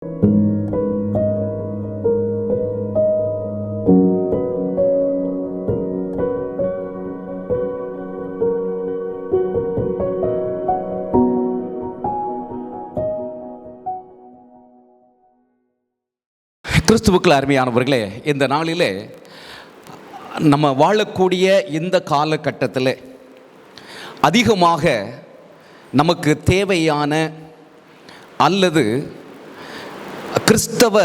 கிறிஸ்துவுக்குள் அருமையானவர்களே, இந்த நாளிலே நம்ம வாழக்கூடிய இந்த காலகட்டத்தில் அதிகமாக நமக்கு தேவையான அல்லது கிறிஸ்தவ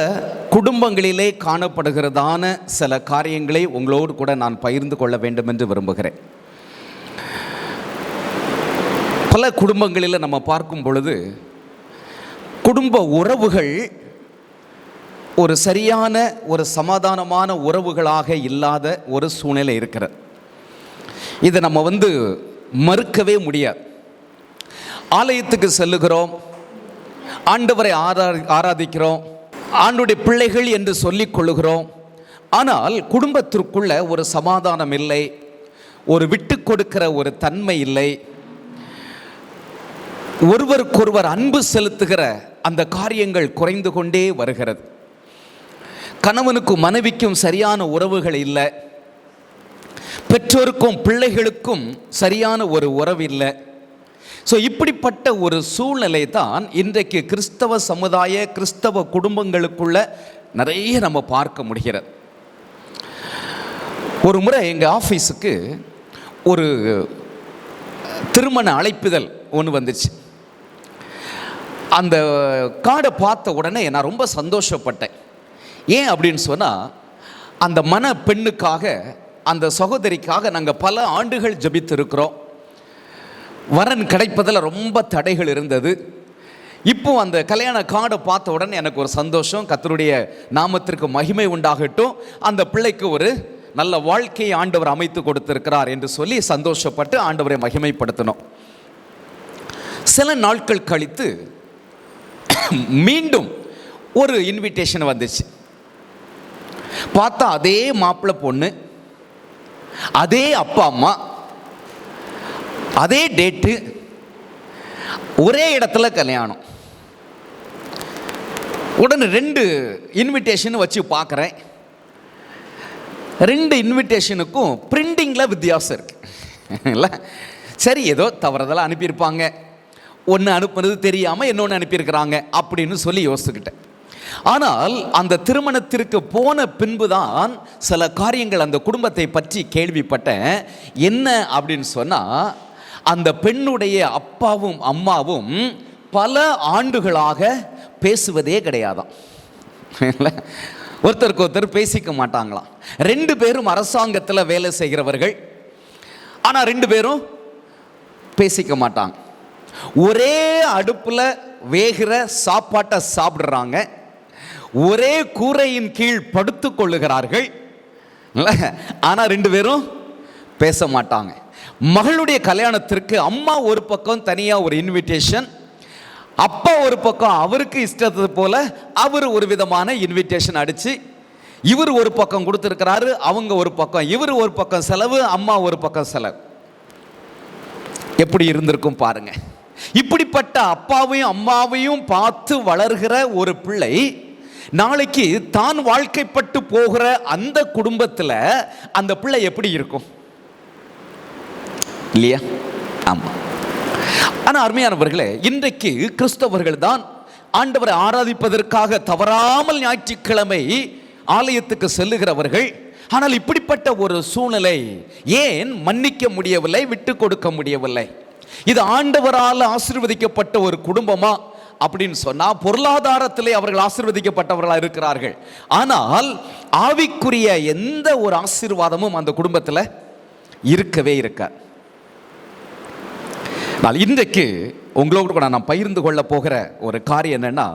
குடும்பங்களிலே காணப்படுகிறதான சில காரியங்களை உங்களோடு கூட நான் பகிர்ந்து கொள்ள வேண்டும் என்று விரும்புகிறேன். பல குடும்பங்களில் நம்ம பார்க்கும் பொழுது குடும்ப உறவுகள் ஒரு சரியான ஒரு சமாதானமான உறவுகளாக இல்லாத ஒரு சூழ்நிலை இருக்கிறது. இதை நம்ம மறுக்கவே முடியாது. ஆலயத்துக்கு செல்லுகிறோம், ஆண்டவரை ஆராதிக்கிறோம், ஆண்டுடைய பிள்ளைகள் என்று சொல்லிக் கொள்ளுகிறோம். ஆனால் குடும்பத்திற்குள்ள ஒரு சமாதானம் இல்லை, ஒரு விட்டு கொடுக்கிற ஒரு தன்மை இல்லை, ஒருவருக்கொருவர் அன்பு செலுத்துகிற அந்த காரியங்கள் குறைந்து கொண்டே வருகிறது. கணவனுக்கும் மனைவிக்கும் சரியான உறவுகள் இல்லை, பெற்றோருக்கும் பிள்ளைகளுக்கும் சரியான ஒரு உறவு இல்லை. ஸோ இப்படிப்பட்ட ஒரு சூழ்நிலை தான் இன்றைக்கு கிறிஸ்தவ சமுதாய கிறிஸ்தவ குடும்பங்களுக்குள்ள நிறைய நம்ம பார்க்க முடிகிறது. ஒரு முறை எங்கள் ஆஃபீஸுக்கு ஒரு திருமண அழைப்புதல் ஒன்று வந்துச்சு. அந்த கார்டை பார்த்த உடனே நான் ரொம்ப சந்தோஷப்பட்டேன். ஏன் அப்படின்னு சொன்னால், அந்த மன பெண்ணுக்காக, அந்த சகோதரிக்காக நாங்கள் பல ஆண்டுகள் ஜெபித்து இருக்கிறோம். வரன் கிடைப்பதில் ரொம்ப தடைகள் இருந்தது. இப்போ அந்த கல்யாண கார்டை பார்த்த உடனே எனக்கு ஒரு சந்தோஷம். கர்த்தருடைய நாமத்திற்கு மகிமை உண்டாகட்டும், அந்த பிள்ளைக்கு ஒரு நல்ல வாழ்க்கையை ஆண்டவர் அமைத்து கொடுத்திருக்கிறார் என்று சொல்லி சந்தோஷப்பட்டு ஆண்டவரை மகிமைப்படுத்தணும். சில நாட்கள் கழித்து மீண்டும் ஒரு இன்விடேஷன் வந்துச்சு. பார்த்தா அதே மாப்பிள்ளை பொண்ணு, அதே அப்பா அம்மா, அதே டேட்டு, ஒரே இடத்துல கல்யாணம். உடனே 2 இன்விடேஷன் வச்சு பார்க்குறேன். 2 இன்விடேஷனுக்கும் பிரிண்டிங்கில் வித்தியாசம் இருக்கு இல்லை? சரி, ஏதோ தவறுதலாக அனுப்பியிருப்பாங்க, ஒன்று அனுப்புனது தெரியாமல் இன்னொன்று அனுப்பியிருக்கிறாங்க அப்படின்னு சொல்லி யோசிச்சுக்கிட்டேன். ஆனால் அந்த திருமணத்திற்கு போன பின்புதான் சில காரியங்கள் அந்த குடும்பத்தை பற்றி கேள்விப்பட்டேன். என்ன அப்படின்னு சொன்னால், அந்த பெண்ணுடைய அப்பாவும் அம்மாவும் பல ஆண்டுகளாக பேசுவதே கிடையாதாம். ஒருத்தருக்கு ஒருத்தர் பேசிக்க மாட்டாங்களாம். 2 பேரும் அரசாங்கத்தில் வேலை செய்கிறவர்கள், ஆனால் 2 பேரும் பேசிக்க மாட்டாங்க. ஒரே அடுப்பில் வேகிற சாப்பாட்டை சாப்பிட்றாங்க, ஒரே கூரையின் கீழ் படுத்து கொள்ளுகிறார்கள், ஆனால் 2 பேரும் பேச மாட்டாங்க. மகளுடைய கல்யாணத்திற்கு அம்மா ஒரு பக்கம் தனியாக ஒரு இன்விடேஷன், அப்பா ஒரு பக்கம் அவருக்கு இஷ்டத்து போல அவர் ஒரு விதமான இன்விடேஷன் அடித்து, இவர் ஒரு பக்கம் கொடுத்துருக்கிறாரு, அவங்க ஒரு பக்கம், இவர் ஒரு பக்கம் செலவு, அம்மா ஒரு பக்கம் செலவு. எப்படி இருந்திருக்கும் பாருங்க. இப்படிப்பட்ட அப்பாவையும் அம்மாவையும் பார்த்து வளர்கிற ஒரு பிள்ளை நாளைக்கு தான் வாழ்க்கைப்பட்டு போகிற அந்த குடும்பத்தில் அந்த பிள்ளை எப்படி இருக்கும் இல்லையா? ஆமாம். ஆனால் அருமையானவர்களே, இன்றைக்கு கிறிஸ்தவர்கள் தான் ஆண்டவரை ஆராதிப்பதற்காக தவறாமல் ஞாயிற்றுக்கிழமை ஆலயத்துக்கு செல்லுகிறவர்கள். ஆனால் இப்படிப்பட்ட ஒரு சூழ்நிலை ஏன் மன்னிக்க முடியவில்லை, விட்டு கொடுக்க முடியவில்லை? இது ஆண்டவரால் ஆசீர்வதிக்கப்பட்ட ஒரு குடும்பமா அப்படின்னு சொன்னா, பொருளாதாரத்திலே அவர்கள் ஆசீர்வதிக்கப்பட்டவர்களாக இருக்கிறார்கள், ஆனால் ஆவிக்குரிய எந்த ஒரு ஆசீர்வாதமும் அந்த குடும்பத்தில் இருக்கவே இருக்காது. இன்றைக்கு உங்களோடு கூட நான் பகிர்ந்து கொள்ள போகிற ஒரு காரியம் என்னன்னா,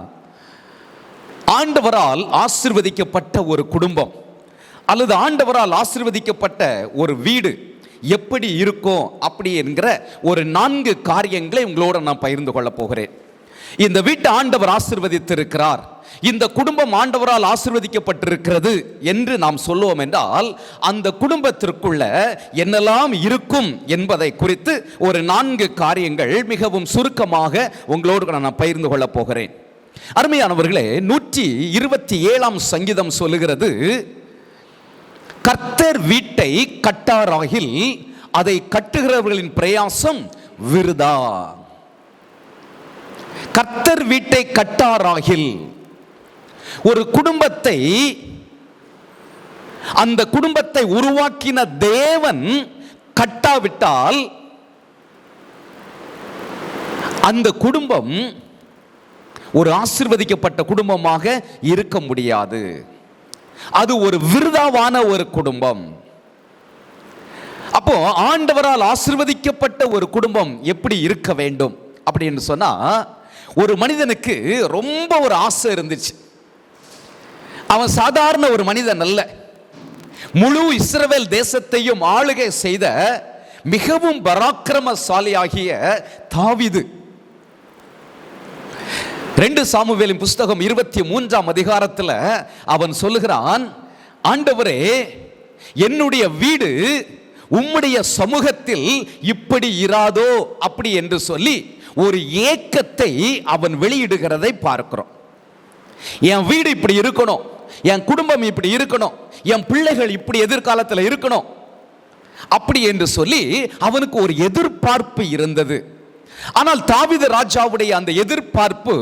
ஆண்டவரால் ஆசீர்வதிக்கப்பட்ட ஒரு குடும்பம் அல்லது ஆண்டவரால் ஆசீர்வதிக்கப்பட்ட ஒரு வீடு எப்படி இருக்கும் அப்படி என்கிற ஒரு 4 காரியங்களை உங்களோட நான் பகிர்ந்து கொள்ள போகிறேன். இந்த வீட்டை ஆண்டவர் ஆசீர்வதித்திருக்கிறார், இந்த குடும்பம் ஆண்டவரால் ஆசீர்வதிக்கப்பட்டிருக்கிறது என்று நாம் சொல்லுவோம் என்றால், அந்த குடும்பத்திற்குள்ள என்னெல்லாம் இருக்கும் என்பதை குறித்து ஒரு 4 காரியங்கள் மிகவும் சுருக்கமாக உங்களோடு நான் பகிர்ந்து கொள்ள போகிறேன். அருமையானவர்களே, 127 சங்கீதம் சொல்லுகிறது, கர்த்தர் வீட்டை கட்டாராகில் அதை கட்டுகிறவர்களின் பிரயாசம் விருதா. கர்த்தர் வீட்டை கட்டாராகில், ஒரு குடும்பத்தை, அந்த குடும்பத்தை உருவாக்கின தேவன் கட்டாவிட்டால் அந்த குடும்பம் ஒரு ஆசீர்வதிக்கப்பட்ட குடும்பமாக இருக்க முடியாது. அது ஒரு விருதாவான ஒரு குடும்பம். அப்போ ஆண்டவரால் ஆசீர்வதிக்கப்பட்ட ஒரு குடும்பம் எப்படி இருக்க வேண்டும் அப்படின்னு சொன்னா, ஒரு மனிதனுக்கு ரொம்ப ஒரு ஆசை இருந்துச்சு. அவன் சாதாரண ஒரு மனிதன் அல்ல, முழு இஸ்ரவேல் தேசத்தையும் ஆளுகை செய்த மிகவும் பராக்கிரமசாலியாகிய தாவீது. 2 சாமுவேலின் புஸ்தகம் 23 அதிகாரத்தில் அவன் சொல்லுகிறான், ஆண்டவரே, என்னுடைய வீடு உம்முடைய சமூகத்தில் இப்படி இராதோ அப்படி என்று சொல்லி ஒரு ஏக்கத்தை அவன் வெளியிடுகிறதை பார்க்கிறோம். என் வீடு இப்படி இருக்கணும், என் குடும்பம் இப்படி இருக்கணும், என் பிள்ளைகள் இப்படி எதிர்காலத்தில் இருக்கணும் அப்படி என்று சொல்லி அவனுக்கு ஒரு எதிர்பார்ப்பு இருந்தது. ஆனால் தாவீது ராஜாவுடைய அந்த எதிர்பார்ப்பு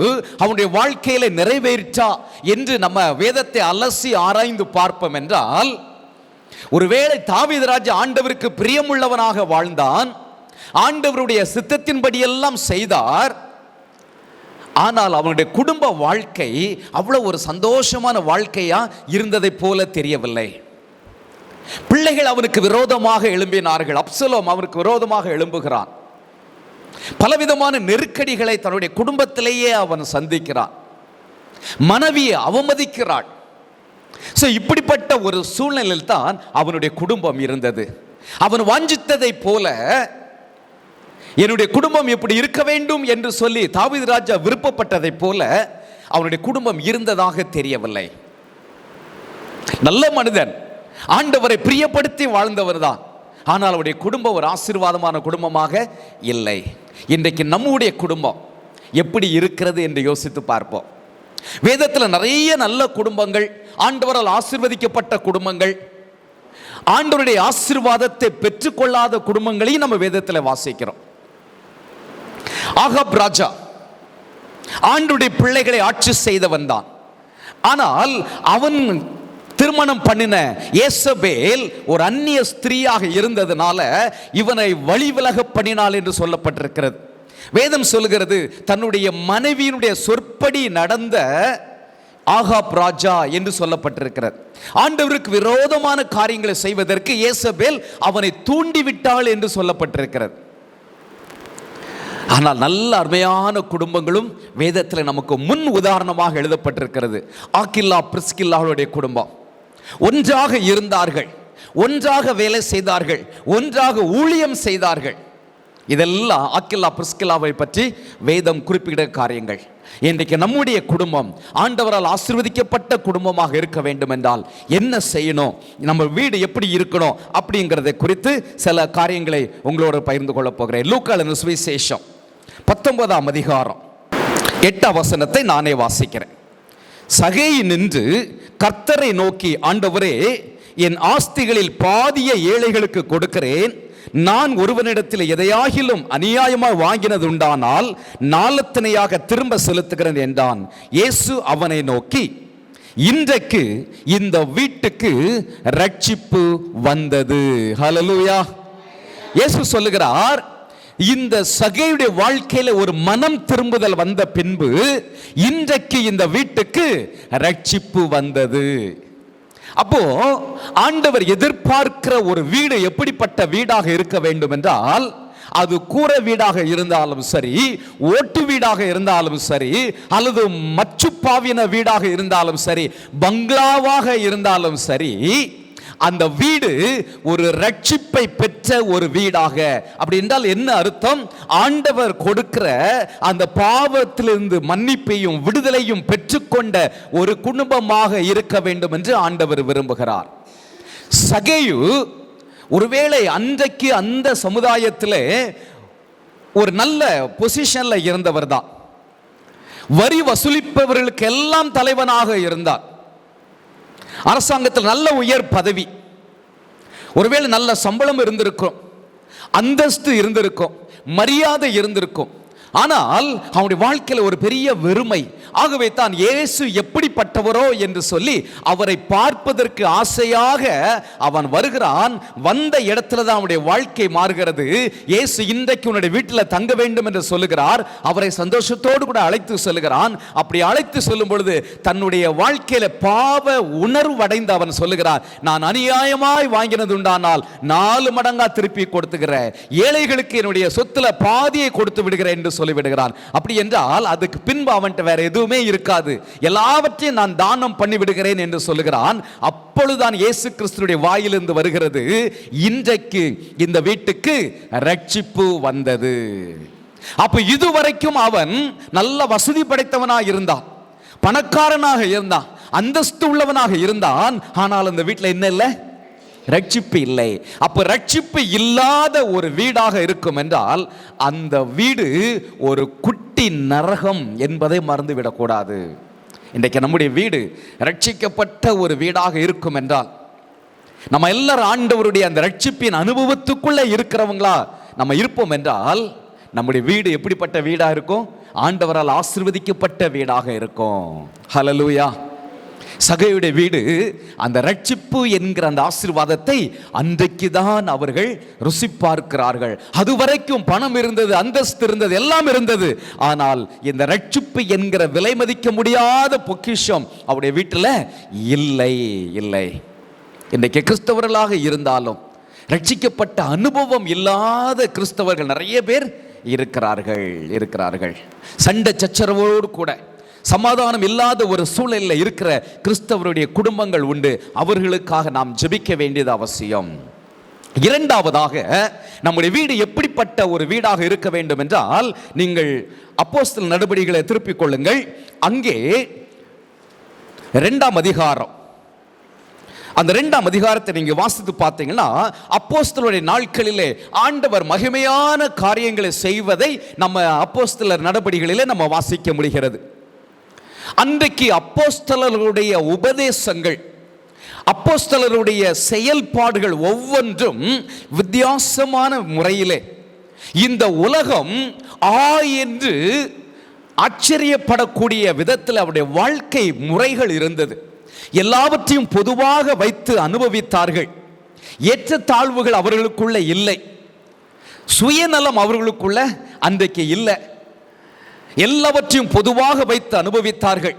அவனுடைய வாழ்க்கையில நிறைவேற்றா என்று நம்ம வேதத்தை அலசி ஆராய்ந்து பார்ப்போம் என்றால், ஒருவேளை தாவீது ராஜா ஆண்டவருக்கு பிரியமுள்ளவனாக வாழ்ந்தான், ஆண்டவருடைய சித்தத்தின்படி எல்லாம் செய்தார். ஆனால் அவனுடைய குடும்ப வாழ்க்கை அவ்வளவு ஒரு சந்தோஷமான வாழ்க்கையா இருந்ததை போல தெரியவில்லை. பிள்ளைகள் அவனுக்கு விரோதமாக எழும்பினார்கள். அப்சலோம் அவனுக்கு விரோதமாக எழும்புகிறான். பலவிதமான நெருக்கடிகளை தன்னுடைய குடும்பத்திலேயே அவன் சந்திக்கிறான். மனைவியை அவமதிக்கிறாள். இப்படிப்பட்ட ஒரு சூழ்நிலையில் தான் அவனுடைய குடும்பம் இருந்தது. அவன் வாஞ்சித்ததை போல என்னுடைய குடும்பம் எப்படி இருக்க வேண்டும் என்று சொல்லி தாவீது ராஜா விருப்பப்பட்டதை போல அவனுடைய குடும்பம் இருந்ததாக தெரியவில்லை. நல்ல மனிதன், ஆண்டவரை பிரியப்படுத்தி வாழ்ந்தவர் தான். ஆனால் அவருடைய குடும்பம் ஒரு ஆசீர்வாதமான குடும்பமாக இல்லை. இன்றைக்கு நம்முடைய குடும்பம் எப்படி இருக்கிறது என்று யோசித்து பார்ப்போம். வேதத்தில் நிறைய நல்ல குடும்பங்கள், ஆண்டவரால் ஆசீர்வதிக்கப்பட்ட குடும்பங்கள், ஆண்டவருடைய ஆசீர்வாதத்தை பெற்றுக்கொள்ளாத குடும்பங்களையும் நம்ம வேதத்தில் வாசிக்கிறோம். ஆகாப் ராஜா ஆண்டவருடைய பிள்ளைகளை ஆட்சி செய்தவன் தான். ஆனால் அவன் திருமணம் பண்ணின யேசபேல் ஒரு அந்நிய ஸ்திரீயாக இருந்ததுனால இவனை வழிவிலக பண்ணினாள் என்று சொல்லப்பட்டிருக்கிறது. வேதம் சொல்லுகிறது, தன்னுடைய மனைவியினுடைய சொற்படி நடந்த ஆகாப் ராஜா என்று சொல்லப்பட்டிருக்கிறது. ஆண்டவருக்கு விரோதமான காரியங்களை செய்வதற்கு யேசபேல் அவனை தூண்டிவிட்டாள் என்று சொல்லப்பட்டிருக்கிறது. ஆனால் நல்ல அருமையான குடும்பங்களும் வேதத்தில் நமக்கு முன் உதாரணமாக எழுதப்பட்டிருக்கிறது. ஆக்கில்லா பிரிஸ்கில்லாவுடைய குடும்பம் ஒன்றாக இருந்தார்கள், ஒன்றாக வேலை செய்தார்கள், ஒன்றாக ஊழியம் செய்தார்கள். இதெல்லாம் ஆக்கில்லா பிரிஸ்கில்லாவை பற்றி வேதம் குறிப்பிட்ட காரியங்கள். இன்றைக்கு நம்முடைய குடும்பம் ஆண்டவரால் ஆசீர்வதிக்கப்பட்ட குடும்பமாக இருக்க வேண்டும் என்றால் என்ன செய்யணும், நம்ம வீடு எப்படி இருக்கணும் அப்படிங்கிறதை குறித்து சில காரியங்களை உங்களோடு பகிர்ந்து கொள்ளப் போகிறேன். லூக்கா எழுதின சுவிசேஷம் 19 அதிகாரம் 8 வசனத்தை நானே வாசிக்கிறேன். சகேயு நின்று கர்த்தரை நோக்கி, ஆண்டவரே, என் ஆஸ்திகளில் பாதியை ஏழைகளுக்கு கொடுக்கிறேன். நான் ஒருவனிடத்தில் எதையாகிலும் அநியாயமாக வாங்கினது உண்டானால் நாலத்தனையாக திரும்ப செலுத்துகிறேன் என்றான். இயேசு அவனை நோக்கி, இன்றைக்கு இந்த வீட்டுக்கு ரட்சிப்பு வந்தது. ஹல்லேலூயா. இயேசு சொல்லுகிறார், இந்த சகேயுடைய வாழ்க்கையில ஒரு மனம் திரும்புதல் வந்த பின்பு இன்றைக்கு இந்த வீட்டுக்கு ரட்சிப்பு வந்தது. அப்போ ஆண்டவர் எதிர்பார்க்கிற ஒரு வீடு எப்படிப்பட்ட வீடாக இருக்க வேண்டும் என்றால், அது கூரை வீடாக இருந்தாலும் சரி, ஓட்டு வீடாக இருந்தாலும் சரி, அல்லது மச்சுப்பாவின வீடாக இருந்தாலும் சரி, பங்களாவாக இருந்தாலும் சரி, அந்த வீடு ஒரு ரட்சிப்பை பெற்ற ஒரு வீடாக. அப்படி என்றால் என்ன அர்த்தம்? ஆண்டவர் கொடுக்கிற அந்த பாவத்திலிருந்து மன்னிப்பையும் விடுதலையும் பெற்றுக்கொண்ட ஒரு குடும்பமாக இருக்க வேண்டும் என்று ஆண்டவர் விரும்புகிறார். சகேயு ஒருவேளை அன்றைக்கு அந்த சமுதாயத்தில் ஒரு நல்ல பொசிஷன்ல இருந்தவர் தான். வரி வசூலிப்பவர்களுக்கு எல்லாம் தலைவனாக இருந்தார். அரசாங்கத்தில் நல்ல உயர் பதவி, ஒருவேளை நல்ல சம்பளம் இருந்திருக்கும், அந்தஸ்து இருந்திருக்கும், மரியாதை இருந்திருக்கும். ஆனால் அவனுடைய வாழ்க்கையில் ஒரு பெரிய வெறுமை. ஆகவே தான் இயேசு எப்படிப்பட்டவரோ என்று சொல்லி அவரை பார்ப்பதற்கு ஆசையாக அவன் வருகிறான். வந்த இடத்துல தான் அவனுடைய வாழ்க்கை மாறுகிறது. இயேசு இன்றைக்கு உன்னுடைய வீட்டில் தங்க வேண்டும் என்று சொல்லுகிறார். அவரை சந்தோஷத்தோடு கூட அழைத்து செல்லுகிறான். அப்படி அழைத்து செல்லும் பொழுது தன்னுடைய வாழ்க்கையில பாவ உணர்வு அடைந்து அவன் சொல்லுகிறான், நான் அநியாயமாய் வாங்கினது உண்டானால் 4 மடங்கா திருப்பி கொடுத்துக்கிறேன், ஏழைகளுக்கு என்னுடைய சொத்துல பாதியை கொடுத்து விடுகிறேன் என்று சொல்லிவிடுகிறான். அப்படி என்றால் அதுக்கு பின்பு அவன்கிட்ட வேற எதுவுமே இருக்காது, எல்லாவற்றையும் நான் தானம் பண்ணி விடுகிறேன் என்று சொல்லுகிறான். அப்பொழுதுதான் இயேசு கிறிஸ்துவின் வாயிலிருந்து வருகிறது, இன்றைக்கு இந்த வீட்டுக்கு ரட்சிப்பு வந்தது. அப்ப இதுவரைக்கும் அவன் நல்ல வசதி படைத்தவனாக இருந்தான், பணக்காரனாக இருந்தான், அந்தஸ்து உள்ளவனாக இருந்தான். ஆனால் அந்த வீட்டில் என்ன இல்லை? ரட்சிப்பு இல்லை. அப்ப ரட்சிப்பு இல்லாத ஒரு வீடாக இருக்கும் என்றால் அந்த வீடு ஒரு குட்டி நரகம் என்பதை மறந்துவிடக்கூடாது. இன்றைக்கு நம்முடைய வீடு ரட்சிக்கப்பட்ட ஒரு வீடாக இருக்கும் என்றால், நம்ம எல்லாரும் ஆண்டவருடைய அந்த ரட்சிப்பின் அனுபவத்துக்குள்ள இருக்கிறவங்களா நம்ம இருப்போம் என்றால், நம்முடைய வீடு எப்படிப்பட்ட வீடாக இருக்கும்? ஆண்டவரால் ஆசீர்வதிக்கப்பட்ட வீடாக இருக்கும். ஹல்லேலூயா. சகையுடைய வீடு அந்த ரட்சிப்பு என்கிற அந்த ஆசீர்வாதத்தை அன்றைக்கு தான் அவர்கள் ருசி பார்க்கிறார்கள். அதுவரைக்கும் பணம் இருந்தது, அந்தஸ்து இருந்தது, எல்லாம் இருந்தது. ஆனால் இந்த ரட்சிப்பு என்கிற விலை மதிக்க முடியாத பொக்கிஷம் அவருடைய வீட்டில் இல்லை இல்லை. இன்றைக்கு கிறிஸ்தவர்களாக இருந்தாலும் ரட்சிக்கப்பட்ட அனுபவம் இல்லாத கிறிஸ்தவர்கள் நிறைய பேர் இருக்கிறார்கள். சண்டை சச்சரவோடு கூட சமாதானம் இல்லாத ஒரு சூழலில் இருக்கிற கிறிஸ்தவருடைய குடும்பங்கள் உண்டு. அவர்களுக்காக நாம் ஜெபிக்க வேண்டியது அவசியம். இரண்டாவதாக, நம்முடைய வீடு எப்படிப்பட்ட ஒரு வீடாக இருக்க வேண்டும் என்றால், நீங்கள் அப்போஸ்தலர் நடபடிகளை திருப்பிக் கொள்ளுங்கள். அங்கே 2ஆம் அதிகாரம், அந்த 2ஆம் அதிகாரத்தை நீங்க வாசித்து பார்த்தீங்கன்னா, அப்போஸ்தலருடைய நாட்களிலே ஆண்டவர் மகிமையான காரியங்களை செய்வதை நம்ம அப்போஸ்தலர் நடபடிகளிலே நம்ம வாசிக்க முடிகிறது. அன்றைக்கு அப்போஸ்தலருடைய உபதேசங்கள், அப்போஸ்தலருடைய செயல்பாடுகள் ஒவ்வொன்றும் வித்தியாசமான முறையிலே இந்த உலகம் என்று ஆச்சரியப்படக்கூடிய விதத்தில் அவருடைய வாழ்க்கை முறைகள் இருந்தது. எல்லாவற்றையும் பொதுவாக வைத்து அனுபவித்தார்கள். ஏற்றத்தாழ்வுகள் அவர்களுக்குள்ள இல்லை, சுயநலம் அவர்களுக்குள்ள அன்றைக்கு இல்லை. எல்லாவற்றையும் பொதுவாக வைத்து அனுபவித்தார்கள்.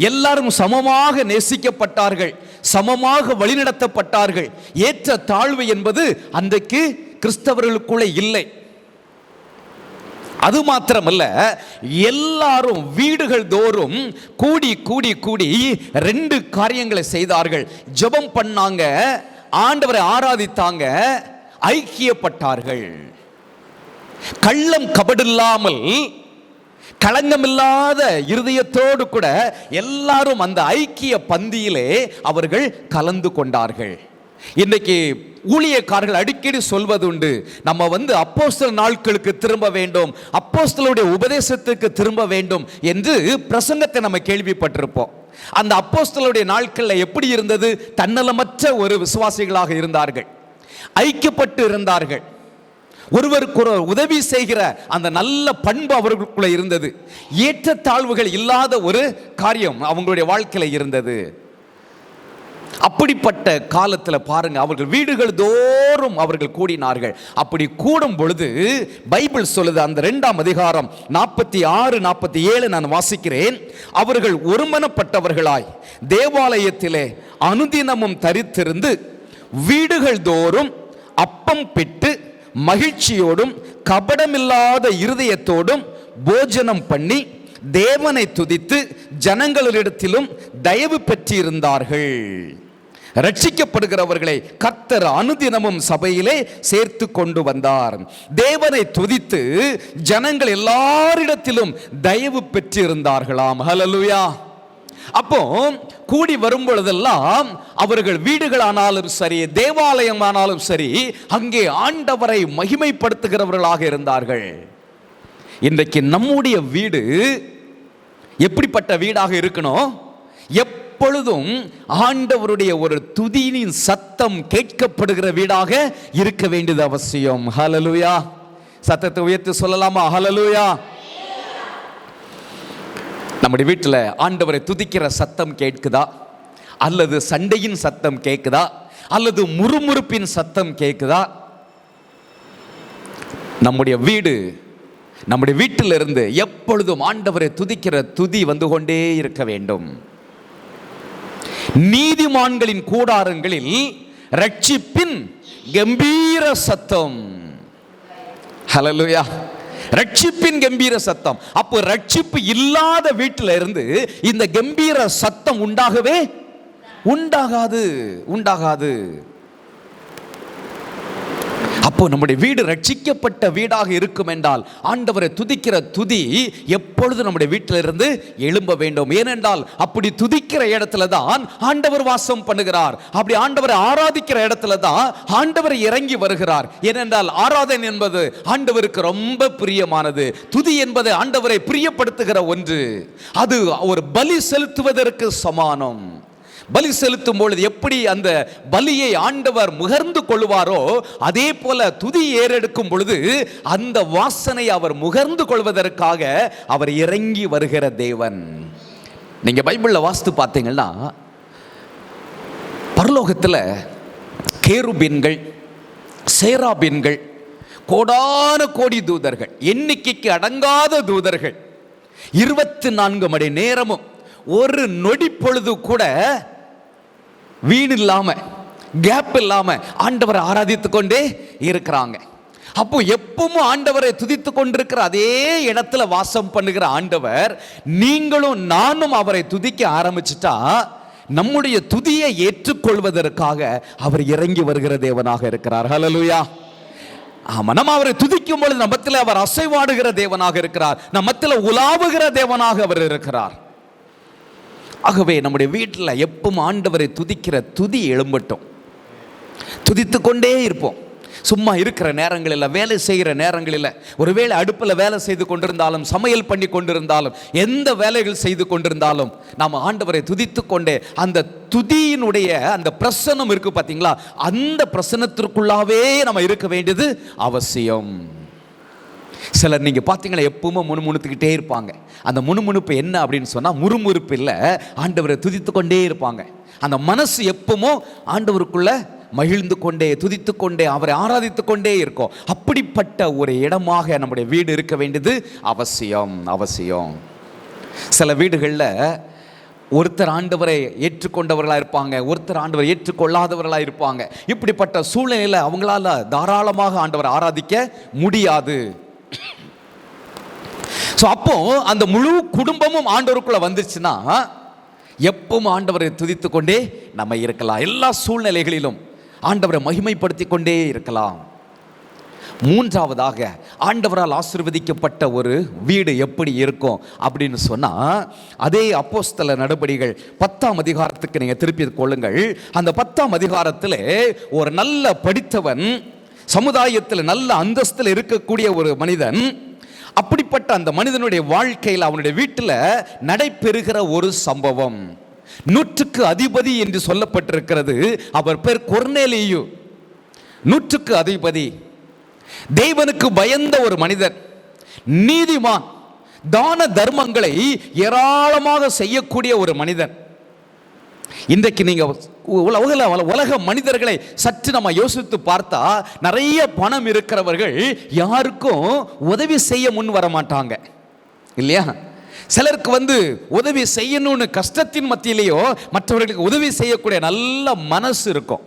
எல்லாரும் சமமாக நேசிக்கப்பட்டார்கள், சமமாக வழிநடத்தப்பட்டார்கள். ஏற்ற தாழ்வு என்பது அன்றைக்கு கிறிஸ்தவர்களுக்குள்ளே இல்லை. அது மாத்திரமல்ல, எல்லாரும் வீடுகள் தோறும் கூடி கூடி கூடி 2 காரியங்களை செய்தார்கள். ஜெபம் பண்ணாங்க, ஆண்டவரை ஆராதித்தாங்க, ஐக்கியப்பட்டார்கள். கள்ளம் கபடில்லாமல் களங்கமில்லாத இருதயத்தோடு கூட எல்லாரும் அந்த ஐக்கிய பந்தியிலே அவர்கள் கலந்து கொண்டார்கள். இன்றைக்கு ஊழியக்காரர்கள் அடிக்கடி சொல்வதுண்டு, நம்ம அப்போஸ்தலர் நாட்களுக்கு திரும்ப வேண்டும், அப்போஸ்தலருடைய உபதேசத்துக்கு திரும்ப வேண்டும் என்று பிரசங்கத்தை நம்ம கேள்விப்பட்டிருப்போம். அந்த அப்போஸ்தலருடைய நாட்களில் எப்படி இருந்தது? தன்னலமற்ற ஒரு விசுவாசிகளாக இருந்தார்கள், ஐக்கியப்பட்டு இருந்தார்கள், ஒருவருக்கு ஒரு உதவி செய்கிற அந்த நல்ல பண்பு அவர்களுக்குள்ள இருந்தது. ஏற்றத்தாழ்வுகள் இல்லாத ஒரு காரியம் அவங்களுடைய வாழ்க்கையில இருந்தது. அப்படிப்பட்ட காலத்தில் பாருங்க, அவர்கள் வீடுகள் தோறும் அவர்கள் கூடினார்கள். அப்படி கூடும் பொழுது பைபிள் சொல்லுது, அந்த 2ஆம் அதிகாரம் 46, 47 நான் வாசிக்கிறேன். அவர்கள் ஒருமனப்பட்டவர்களாய் தேவாலயத்திலே அனுதினமும் தரித்திருந்து வீடுகள் தோறும் அப்பம் பிட்டு மகிழ்ச்சியோடும் கபடமில்லாத இருதயத்தோடும் போஜனம் பண்ணி தேவனை துதித்து ஜனங்களிடத்திலும் தயவு பெற்றிருந்தார்கள். ரட்சிக்கப்படுகிறவர்களை கர்த்தர் அனுதினமும் சபையிலே சேர்த்து கொண்டு வந்தார். தேவனை துதித்து ஜனங்கள் எல்லாரிடத்திலும் தயவு பெற்றிருந்தார்களாம். ஹல்லேலூயா. அப்போ கூடி வரும் பொழுதெல்லாம் அவர்கள் வீடுகளானாலும் சரி, தேவாலயமானாலும் சரி, அங்கே ஆண்டவரை மகிமைப்படுத்துகிறவர்களாக இருந்தார்கள். இன்றைக்கு நம்முடைய வீடு எப்படிப்பட்ட வீடாக இருக்கணும்? எப்பொழுதும் ஆண்டவருடைய ஒரு துதியின் சத்தம் கேட்கப்படுகிற வீடாக இருக்க வேண்டியது அவசியம். ஹல்லேலூயா. சத்தத்தை உயர்த்தி சொல்லலாமா? ஹல்லேலூயா. நம்முடைய வீட்டில் ஆண்டவரை துதிக்கிற சத்தம் கேட்குதா, அல்லது சண்டையின் சத்தம் கேட்குதா, அல்லது முறுமுறுப்பின் சத்தம் கேட்குதா? நம்முடைய வீட்டிலிருந்து எப்பொழுதும் ஆண்டவரை துதிக்கிற துதி வந்து கொண்டே இருக்க வேண்டும். நீதிமான்களின் கூடாரங்களில் ரட்சிப்பின் கம்பீர சத்தம். ஹல்லேலூயா. ரட்சிப்பின் கம்பீர சத்தம். அப்போ ரட்சிப்பு இல்லாத வீட்டில இருந்து இந்த கம்பீர சத்தம் உண்டாகவே உண்டாகாது. அப்போ நம்முடைய வீடு ரட்சிக்கப்பட்ட வீடாக இருக்கும் என்றால் ஆண்டவரை துதிக்கிற துதி எப்பொழுது நம்முடைய வீட்டிலிருந்து எழும்ப வேண்டும். ஏனென்றால் அப்படி துதிக்கிற இடத்துல தான் ஆண்டவர் வாசம் பண்ணுகிறார். அப்படி ஆண்டவரை ஆராதிக்கிற இடத்துல தான் ஆண்டவர் இறங்கி வருகிறார். ஏனென்றால் ஆராதனை என்பது ஆண்டவருக்கு ரொம்ப பிரியமானது. துதி என்பது ஆண்டவரை பிரியப்படுத்துகிற ஒன்று. அது ஒரு பலி செலுத்துவதற்கு சமானம். பலி செலுத்தும் பொழுது எப்படி அந்த பலியை ஆண்டவர் முகர்ந்து கொள்வாரோ, அதே போல துதி ஏறெடுக்கும் பொழுது அந்த வாசனை அவர் முகர்ந்து கொள்வதற்காக அவர் இறங்கி வருகிற தேவன். நீங்க பைபிள்ல வாசித்து பார்த்தீங்கன்னா, பரலோகத்தில் கேருபீன்கள், சேராபீன்கள், கோடான கோடி தூதர்கள், எண்ணிக்கைக்கு அடங்காத தூதர்கள் 24 மணி நேரமும் ஒரு நொடி பொழுது கூட வீடு இல்லாம, கேப் இல்லாம ஆண்டவரை ஆராதித்துக் கொண்டே இருக்கிறாங்க. அப்போ எப்பவும் ஆண்டவரை துதித்து கொண்டிருக்கிற அதே இடத்துல வாசம் பண்ணுகிற ஆண்டவர், நீங்களும் நானும் அவரை துதிக்க ஆரம்பிச்சுட்டா நம்முடைய துதியை ஏற்றுக்கொள்வதற்காக அவர் இறங்கி வருகிற தேவனாக இருக்கிறார். ஹல்லேலூயா. ஆமா, நம்ம அவரை துதிக்கும் பொழுது நம்மத்தில் அவர் அசைவாடுகிற தேவனாக இருக்கிறார். நம்மத்தில் உலாவுகிற தேவனாக அவர் இருக்கிறார். ஆகவே நம்முடைய வீட்டில் எப்பவும் ஆண்டவரை துதிக்கிற துதி எழும்பட்டும். துதித்து கொண்டே இருப்போம். சும்மா இருக்கிற நேரங்களில், வேலை செய்கிற நேரங்களில், ஒருவேளை அடுப்பில் வேலை செய்து கொண்டிருந்தாலும், சமையல் பண்ணி கொண்டிருந்தாலும், எந்த வேலைகள் செய்து கொண்டிருந்தாலும் நாம் ஆண்டவரை துதித்து கொண்டே, அந்த துதியினுடைய அந்த பிரசன்னம் இருக்கு பார்த்தீங்களா, அந்த பிரசன்னத்திற்குள்ளாவே நம்ம இருக்க வேண்டியது அவசியம். சிலர் நீங்கள் பார்த்தீங்கன்னா எப்பவுமே முணுமுணுத்துக்கிட்டே இருப்பாங்க. அந்த முணுமுணுப்பு என்ன அப்படின்னு சொன்னால், முறுமுறுப்பு இல்லை, ஆண்டவரை துதித்து கொண்டே இருப்பாங்க. அந்த மனசு எப்பவும் ஆண்டவருக்குள்ள மகிழ்ந்து கொண்டே, துதித்து கொண்டே, அவரை ஆராதித்து கொண்டே இருக்கும். அப்படிப்பட்ட ஒரு இடமாக நம்முடைய வீடு இருக்க வேண்டியது அவசியம். சில வீடுகளில் ஒருத்தர் ஆண்டவரை ஏற்றுக்கொண்டவர்களாக இருப்பாங்க, ஒருத்தர் ஆண்டவரை ஏற்றுக்கொள்ளாதவர்களாக இருப்பாங்க. இப்படிப்பட்ட சூழ்நிலையில் அவங்களால தாராளமாக ஆண்டவரை ஆராதிக்க முடியாது. அப்போ அந்த முழு குடும்பமும் ஆண்டவருக்குள்ள வந்துருச்சுன்னா எப்பவும் ஆண்டவரை துதித்து கொண்டே நம்ம இருக்கலாம். எல்லா சூழ்நிலைகளிலும் ஆண்டவரை மகிமைப்படுத்தி கொண்டே இருக்கலாம். மூன்றாவதாக, ஆண்டவரால் ஆசீர்வதிக்கப்பட்ட ஒரு வீடு எப்படி இருக்கும் அப்படின்னு சொன்னா, அதே அப்போஸ்தல நடபடிகள் 10ஆம் அதிகாரத்துக்கு நீங்க திருப்பி கொள்ளுங்கள். அந்த 10ஆம் அதிகாரத்தில் ஒரு நல்ல படித்தவன், சமுதாயத்தில் நல்ல அந்தஸ்தில் இருக்கக்கூடிய ஒரு மனிதன், அப்படிப்பட்ட அந்த மனிதனுடைய வாழ்க்கையில் அவனுடைய வீட்டில் நடைபெறுகிற ஒரு சம்பவம், 100க்கு அதிபதி என்று சொல்லப்பட்டிருக்கிறது. அவர் பேர் கொர்நேலியு. 100க்கு அதிபதி, தேவனுக்கு பயந்த ஒரு மனிதர், நீதிமான், தான தர்மங்களை ஏராளமாக செய்யக்கூடிய ஒரு மனிதன். இன்றைக்கு நீங்க உலக மனிதர்களை சற்று நம்ம யோசித்து பார்த்தா, நிறைய பணம் இருக்கிறவர்கள் யாருக்கும் உதவி செய்ய முன் வர மாட்டாங்க இல்லையா? சிலருக்கு உதவி செய்யணும்னு கஷ்டத்தின் மத்தியிலேயோ மற்றவர்களுக்கு உதவி செய்யக்கூடிய நல்ல மனசு இருக்கும்.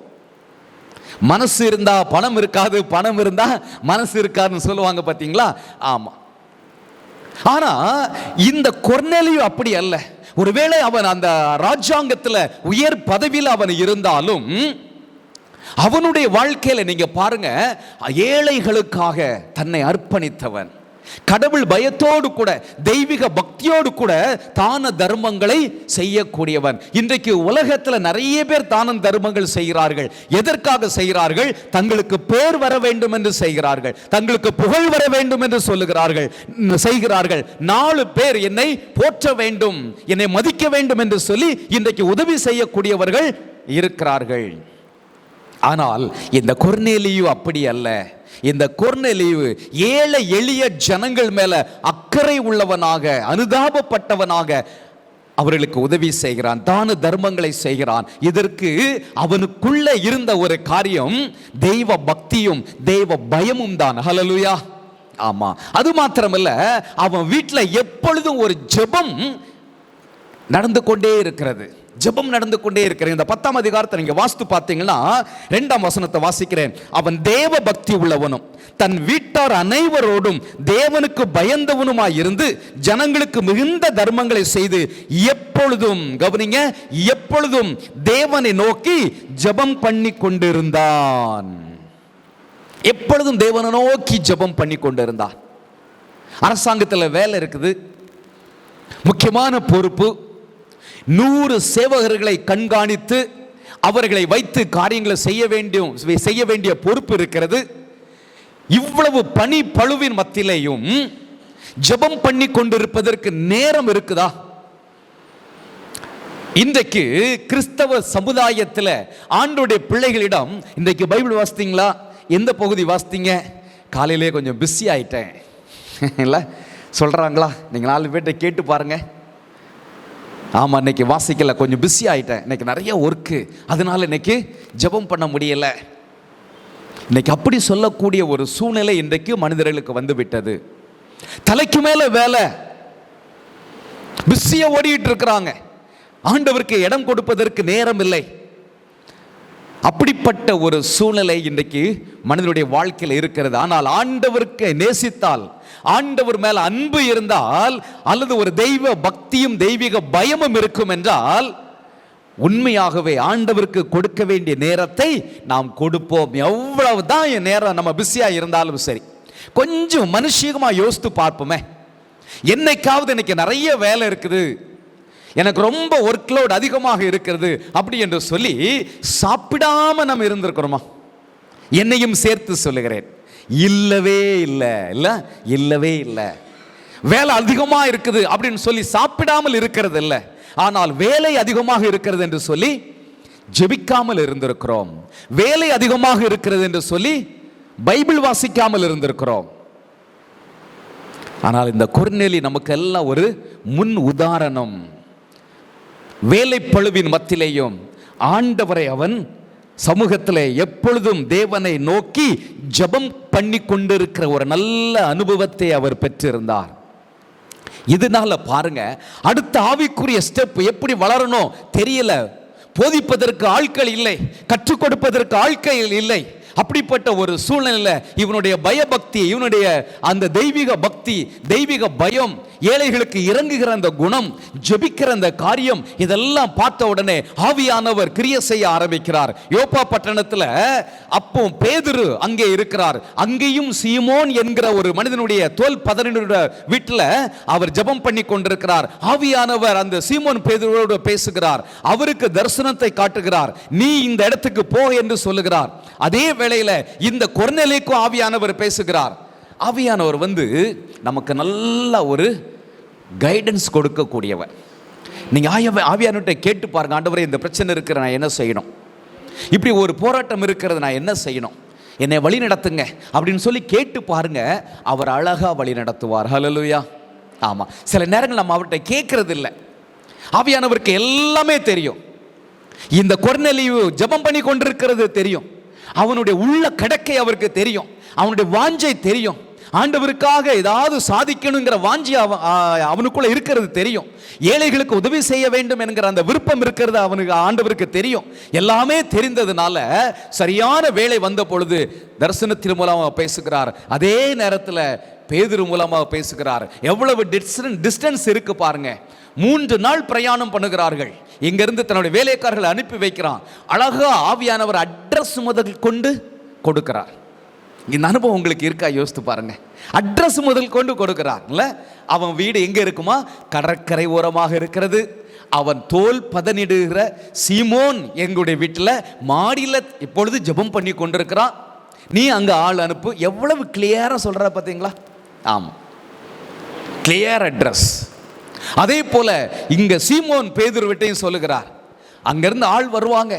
மனசு இருந்தா பணம் இருக்காது, பணம் இருந்தா மனசு இருக்காதுன்னு சொல்லுவாங்க பார்த்தீங்களா? ஆமா. ஆனா இந்த கொர்நேலியு அப்படி அல்ல. ஒருவேளை அவன் அந்த ராஜாங்கத்தில் உயர் பதவியில் அவன் இருந்தாலும், அவனுடைய வாழ்க்கையில நீங்க பாருங்க, ஏழைகளுக்காக தன்னை அர்ப்பணித்தவன், கடவுள் பயத்தோடு கூட தெய்வீக பக்தியோடு கூட தான தர்மங்களை செய்யக்கூடியவன். இன்றைக்கு உலகத்தில் நிறைய பேர் தான தர்மங்கள் செய்கிறார்கள். எதற்காக செய்கிறார்கள்? தங்களுக்கு பேர் வர வேண்டும் என்று செய்கிறார்கள், தங்களுக்கு புகழ் வர வேண்டும் என்று சொல்லுகிறார்கள், செய்கிறார்கள். 4 பேர் என்னை போற்ற வேண்டும், என்னை மதிக்க வேண்டும் என்று சொல்லி இன்றைக்கு உதவி செய்யக்கூடியவர்கள் இருக்கிறார்கள். ஆனால் இந்த கொர்நேலியு அப்படி அல்ல. இந்த கொர்நேலியு ஏழை எளிய ஜனங்கள் மேல அக்கறை உள்ளவனாக, அனுதாபப்பட்டவனாக அவர்களுக்கு உதவி செய்கிறான், தான தர்மங்களை செய்கிறான். இதற்கு அவனுக்குள்ள இருந்த ஒரு காரியம் தெய்வ பக்தியும் தெய்வ பயமும் தான். ஹல்லேலூயா. ஆமா, அது மாத்திரமல்ல, அவன் வீட்டில் எப்பொழுதும் ஒரு ஜெபம் நடந்து கொண்டே இருக்கிறது. ஜெபம் நடந்து கொண்டே இருக்கிற இந்த 10ஆம் அதிகாரத்தை நீங்க வாசித்து பார்த்தீங்கன்னா 2ஆம் வசனத்தை வாசிக்கிறேன். அவன் தேவ பக்தி உள்ளவனும் தன் வீட்டார் அனைவரோடும் தேவனுக்கு பயந்தவனுமாய் இருந்து ஜனங்களுக்கு மிகுந்த தர்மங்களை செய்து எப்பொழுதும், கவனிங்க, எப்பொழுதும் தேவனை நோக்கி ஜெபம் பண்ணி கொண்டிருந்தான். எப்பொழுதும் தேவனை நோக்கி ஜெபம் பண்ணி கொண்டிருந்தான். அரசாங்கத்தில் வேலை இருக்குது, முக்கியமான பொறுப்பு. 100 சேவகர்களை கண்காணித்து அவர்களை வைத்து காரியங்களை செய்ய வேண்டிய பொறுப்பு இருக்கிறது. இவ்வளவு பணி பளுவின் மத்தியிலேயும் ஜெபம் பண்ணி கொண்டிருப்பதற்கு நேரம் இருக்குதா? இன்றைக்கு கிறிஸ்தவ சமுதாயத்தில் ஆண்டவருடைய பிள்ளைகளிடம் இன்றைக்கு பைபிள் வாசித்தீங்களா? எந்த பகுதி வாசித்தீங்க? காலையிலே கொஞ்சம் பிஸி ஆயிட்டேன் இல்லை சொல்றாங்களா? நீங்கள் 4 பேர்கிட்ட கேட்டு பாருங்க. ஆமாம், இன்னைக்கு வாசிக்கல, கொஞ்சம் பிஸி ஆகிட்டேன், இன்னைக்கு நிறைய ஒர்க்கு, அதனால இன்னைக்கு ஜெபம் பண்ண முடியலை. இன்னைக்கு அப்படி சொல்லக்கூடிய ஒரு சூழ்நிலை இன்றைக்கு மனிதர்களுக்கு வந்து விட்டது. தலைக்கு மேல வேலை, பிஸியா ஓடிட்டு இருக்கிறாங்க, ஆண்டவருக்கு இடம் கொடுப்பதற்கு நேரம் இல்லை. அப்படிப்பட்ட ஒரு சூழ்நிலை இன்றைக்கு மனிதனுடைய வாழ்க்கையில் இருக்கிறது. ஆனால் ஆண்டவருக்கு நேசித்தால், ஆண்டவர் மேல அன்பு இருந்தால், அல்லது ஒரு தெய்வ பக்தியும் தெய்வீக பயமும் இருக்கும் என்றால், உண்மையாகவே ஆண்டவருக்கு கொடுக்க வேண்டிய நேரத்தை நாம் கொடுப்போம். எவ்வளவுதான் நேரம் நம்ம பிஸியா இருந்தாலும் சரி, கொஞ்சம் மனுஷிகமா யோசித்து பார்ப்போமே. என்னைக்காவது எனக்கு நிறைய வேலை இருக்குது, எனக்கு ரொம்ப ஒர்க் லோட் அதிகமாக இருக்கிறது அப்படி என்று சொல்லி சாப்பிடாம நம்ம இருந்திருக்கிறோமா? என்னையும் சேர்த்து சொல்லுகிறேன், இல்லவே இல்லை. இல்ல, இல்லவே இல்லை. வேலை அதிகமா இருக்குது அப்படின்னு சொல்லி சாப்பிடாமல் இருக்கிறது இல்லை, ஆனால் வேலை அதிகமாக இருக்கிறது என்று சொல்லி ஜெபிக்காமல் இருந்திருக்கிறோம். வேலை அதிகமாக இருக்கிறது என்று சொல்லி பைபிள் வாசிக்காமல் இருந்திருக்கிறோம். ஆனால் இந்த கொர்நேலி நமக்கு எல்லாம் ஒரு முன் உதாரணம். வேலை பளுவின் மத்தியிலேயும் ஆண்டவரை அவன் சமூகத்தில் எப்பொழுதும் தேவனை நோக்கி ஜெபம் பண்ணி கொண்டிருக்கிற ஒரு நல்ல அனுபவத்தை அவர் பெற்றிருந்தார். இதனால பாருங்க, அடுத்த ஆவிக்குரிய ஸ்டெப் எப்படி வளரணும் தெரியல. போதிப்பதற்கு ஆட்கள் இல்லை, கற்றுக் கொடுப்பதற்கு ஆட்கள் இல்லை. அப்படிப்பட்ட ஒரு சூழ்நிலையில இவனுடைய பயபக்தி, இவனுடைய அந்த தெய்வீக பக்தி, தெய்வீக பயம், ஏழைகளுக்கு இறங்குகிற அந்த குணம், ஜெபிக்கிற அந்த காரியம், இதெல்லாம் பார்த்த உடனே ஆவியானவர் கிரியை செய்ய ஆரம்பிக்கிறார். யோப்பா பட்டணத்தில் அப்போ பேதுரு அங்கே இருக்கிறார். அங்கேயும் சீமோன் என்கிற ஒரு மனிதனுடைய தோல் பதனினுடைய வீட்டில் அவர் ஜெபம் பண்ணி கொண்டிருக்கிறார். ஆவியானவர் அந்த சீமோன் பேதுருவோடு பேசுகிறார், அவருக்கு தரிசனத்தை காட்டுகிறார், நீ இந்த இடத்துக்கு போ என்று சொல்லுகிறார். அதே வேளையில இந்த கொர்நேலியுக்கும் ஆவியானவர் பேசுகிறார். ஆவியானவர் நமக்கு நல்ல ஒரு கைடன்ஸ் கொடுக்கக்கூடியவர். நீங்க ஆவியானவர்கிட்ட கேட்டு பாருங்க, ஆண்டவரே இந்த பிரச்சனை இருக்கிற நான் என்ன செய்யணும், இப்படி ஒரு போராட்டம் இருக்கிறது நான் என்ன செய்யணும், என்னை வழி நடத்துங்க அப்படின்னு சொல்லி கேட்டு பாருங்க, அவர் அழகா வழி நடத்துவார். ஹல்லேலூயா. ஆமா, சில நேரங்கள் நம்ம அவர்கிட்ட கேட்கறது இல்லை. ஆவியானவருக்கு எல்லாமே தெரியும். இந்த கொர்நேலியு ஜெபம் பண்ணி கொண்டிருக்கிறது தெரியும், அவனுடைய உள்ள கடக்கை அவருக்கு தெரியும், அவனுடைய வாஞ்சை தெரியும், ஆண்டவருக்காக ஏதாவது சாதிக்கணுங்கிற வாஞ்சி அவனுக்குள்ள இருக்கிறது தெரியும், ஏழைகளுக்கு உதவி செய்ய வேண்டும் என்கிற அந்த விருப்பம் இருக்கிறது அவனுக்கு, ஆண்டவருக்கு தெரியும். எல்லாமே தெரிந்ததுனால சரியான வேளை வந்த பொழுது தரிசனத்தின் மூலமாக பேசுகிறார். அதே நேரத்தில் பேதுரு மூலமாக பேசுகிறார். எவ்வளவு டிஸ்டன்ஸ் இருக்கு பாருங்க. 3 நாள் பிரயாணம் பண்ணுகிறார்கள். இங்கிருந்து தன்னுடைய வேலைக்காரர்களை அனுப்பி வைக்கிறான். அழகா ஆவியானவர் அட்ரஸ் முதல் கொண்டு கொடுக்கிறார். இந்த அனுபவம் உங்களுக்கு இருக்கா? யோசித்து பாருங்க. அட்ரஸ் முதல் கொண்டு கொடுக்கிறார்ல. அவன் வீடு எங்க இருக்குமா? கடற்கரை ஓரமாக இருக்கிறது. அவன் தோல் பதனிடுகிற சீமோன் எங்களுடைய வீட்டில் மாடியில் இப்பொழுது ஜெபம் பண்ணி கொண்டிருக்கிறான், நீ அங்கே ஆள் அனுப்பு. எவ்வளவு கிளியராக சொல்கிற பார்த்தீங்களா? ஆமாம், கிளியர் அட்ரஸ். அதே போல இங்க சீமோன் பேதுரு வீட்டையும் சொல்லுகிறார், அங்கிருந்து ஆள் வருவாங்க,